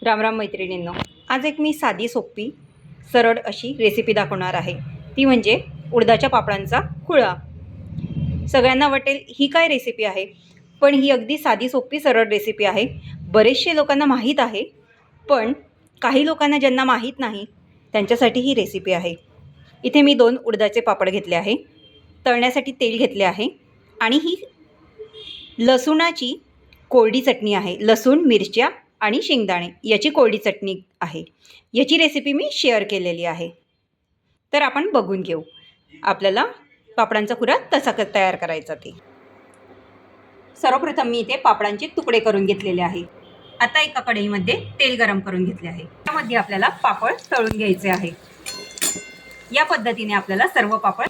राम राम मैत्रिणींनो, आज एक मी साधी सोपी सरळ अशी रेसिपी दाखवणार आहे। ती म्हणजे उडदाच्या पापडांचा खुळा। सगळ्यांना वाटेल ही काय रेसिपी आहे, पण ही अगदी साधी सोपी सरळ रेसिपी आहे। बरेचशे लोकांना माहीत आहे, पण काही लोकांना ज्यांना माहीत नाही त्यांच्यासाठी ही रेसिपी आहे। इथे मी 2 उडदाचे पापड घेतले आहे, तळण्यासाठी तेल घेतले आहे आणि ही लसूणाची कोरडी चटणी आहे। लसूण, मिरच्या आणि शेंगदाणे याची कोरडी चटणी आहे। याची रेसिपी मी शेअर केलेली आहे, तर आपण बघून घेऊ आपल्याला पापडांचा खुरा कसा तयार करायचा ते। सर्वप्रथम मी इथे पापडांचे तुकडे करून घेतलेले आहे। आता एका कढईमध्ये तेल गरम करून घेतले आहे। त्यामध्ये आपल्याला पापड तळून घ्यायचे आहे। या पद्धतीने आपल्याला सर्व पापड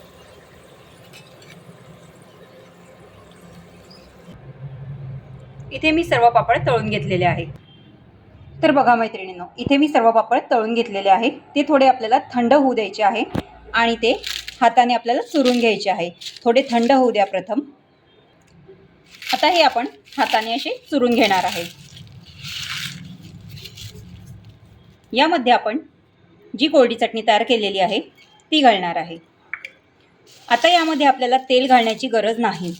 इथे मी सर्व पापड तळून घेतलेले आहे। तर बघा मैत्रिणींनो, इथे मी सर्व पापड तळून घेतलेले आहे। ते थोडे आपल्याला थंड होऊ द्यायचे आहे आणि ते हाताने आपल्याला चुरून घ्यायचे आहे। थोडे थंड होऊ द्या प्रथम। आता हे आपण हाताने असे चुरून घेणार आहे। यामध्ये आपण जी कोरडी चटणी तयार केलेली आहे ती घालणार आहे। आता यामध्ये आपल्याला तेल घालण्याची गरज नाही,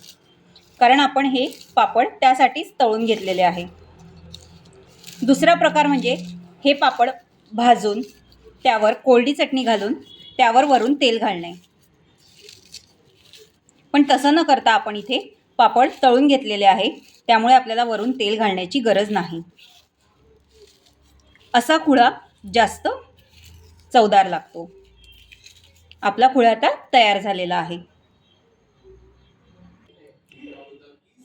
कारण आपण हे पापड त्यासाठीच तळून घेतलेले आहे। दुसरा प्रकार म्हणजे हे पापड भाजून त्यावर कोरडी चटणी घालून त्यावर वरून तेल घालणे, पण तसं न करता आपण इथे पापड तळून घेतलेले आहे, त्यामुळे आपल्याला वरून तेल घालण्याची गरज नाही। असा खुळा जास्त चवदार लागतो। आपला खुळा आता तयार झालेला आहे।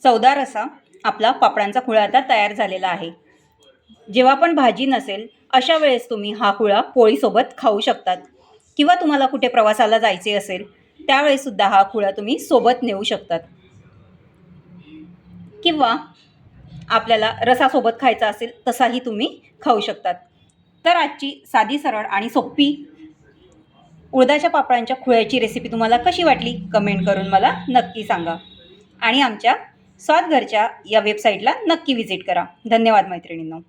चवदार असा आपला पापडांचा खुळा आता तयार झालेला आहे। जेव्हा पण भाजी नसेल अशा वेळेस तुम्ही हा खुळा पोळीसोबत खाऊ शकतात, किंवा तुम्हाला कुठे प्रवासाला जायचे असेल त्यावेळेस सुद्धा हा खुळा तुम्ही सोबत नेऊ शकतात, किंवा आपल्याला रसासोबत खायचा असेल तसाही तुम्ही खाऊ शकतात। तर आजची साधी सरळ आणि सोपी उडदाच्या पापडांच्या खुळ्याची रेसिपी तुम्हाला कशी वाटली कमेंट करून मला नक्की सांगा, आणि आमच्या स्वाद घरच्या या वेबसाईटला नक्की व्हिजिट करा। धन्यवाद मैत्रिणींनो।